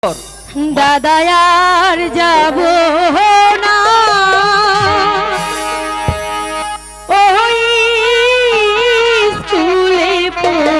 দাদা আর যাব না ওই স্কুলে পড়তে।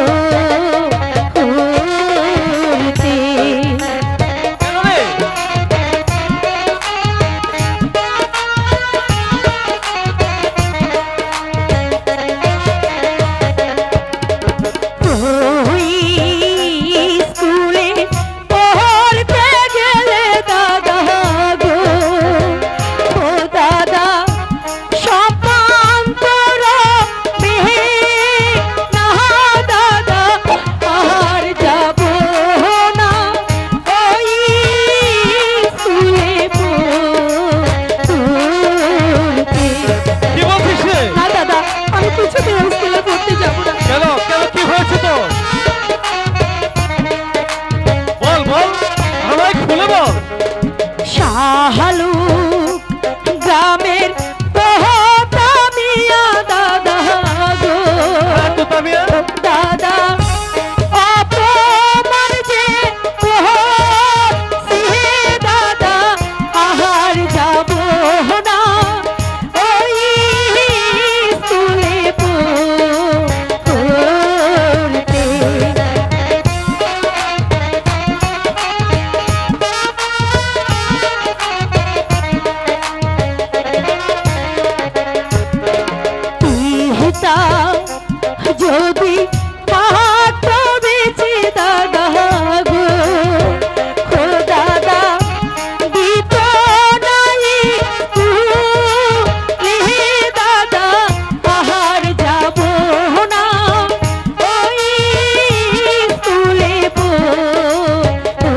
শাহালুক গ্রামের তামিয়া দাদা গো দাদা অপমান যে দাদা আহার যাব না ওই স্কুলে পড়তে। যদি পাহাড়টা বেঁচে দাদা গো ও দাদা দিত নাই দাদা আহার যাব না ওই স্কুলে পড়তে।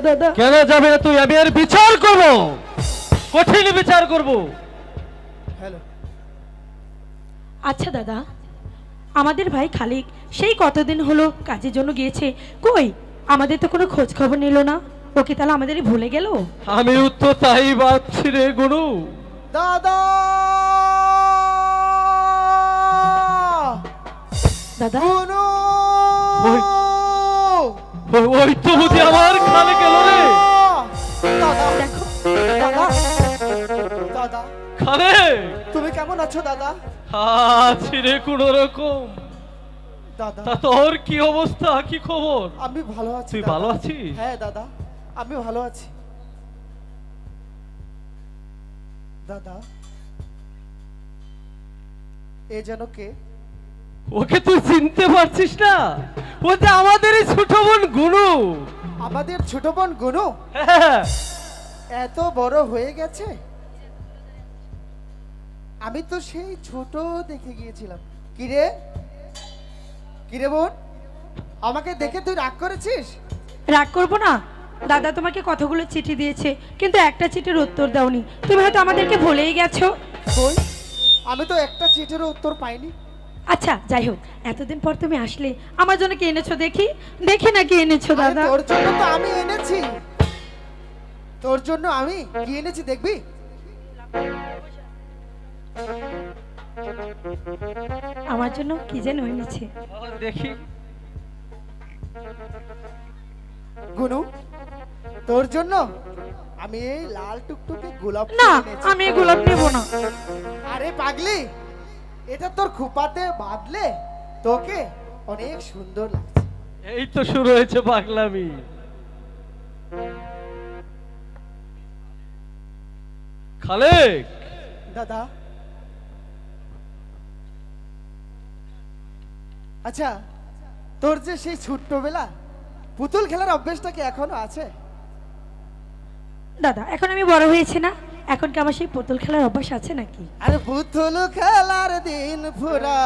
দাদা কেন যাবে তুই? আমি আর বিচার করব, কঠিন বিচার করব। হ্যালো। আচ্ছা দাদা, আমাদের ভাই খালিক সেই কতদিন হলো কাজের জন্য গিয়েছে, কই আমাদের তো কোনো খোঁজ খবর নিল না। ওকে তাহলে আমাদের ভুলে গেল? আমিও তো তাই ভাবছি রে গুরু। দাদা দাদা গুনু ওই তো বুঝি আমার খালে গেল রে। দাদা দেখো দাদা দাদা খালে তুমি কেমন আছো দাদা? আছি রে কোন রকম। দাদা তা তোর কি অবস্থা, কি খবর? আমি ভালো আছি। তুই দাদা। ভালো আছিস? হ্যাঁ দাদা আমি ভালো আছি। দাদা এ যেন কে? ওকে তুই চিনতে পারছিস না? ও যে আমাদেরই ছোট বোন গুনু। আমাদের ছোট বোন গুনু হ্যাঁ। এত বড় হয়ে গেছে? আমি তো সেই ছোট দেখে গিয়েছিলাম। কিরে কিরে বোন, আমাকে দেখে তুই রাগ করেছিস? রাগ করবো না, দাদা তোমাকে কতগুলো চিঠি দিয়েছে কিন্তু একটা চিঠির উত্তর দাওনি। তুমি হয়তো আমাদেরকে ভুলেই গেছো। কই, আমি তো একটা চিঠিরও উত্তর পাইনি। আচ্ছা যাই হোক, এতদিন পর তুমি আসলে আমার জন্য কি এনেছো দেখি? দেখি না কি এনেছো আরে দাদা। তোর জন্য তো আমি এনেছি, তোর জন্য আমি কি এনেছি দেখবি? আমার জন্য কি যেন এনেছে দেখি। গুনু তোর জন্য আমি এই লাল টুকটুকে গোলাপ না, এনেছি। আমি গোলাপ নেব না। আরে পাগলি, এটা তোর খোপাতে বাঁধলে তোকে অনেক সুন্দর লাগছে। এই তো শুরু হয়েছে পাগলামি। খালেক দাদা আচ্ছা, তোর যে সেই ছোট্টবেলা পুতুল খেলার অভ্যেসটা কি এখনো আছে? দাদা এখন আমি বড় হয়েছি না, এখন কি আমার সেই পুতুল খেলার অভ্যাস আছে নাকি? আরে পুতুল খেলার দিন ফুরা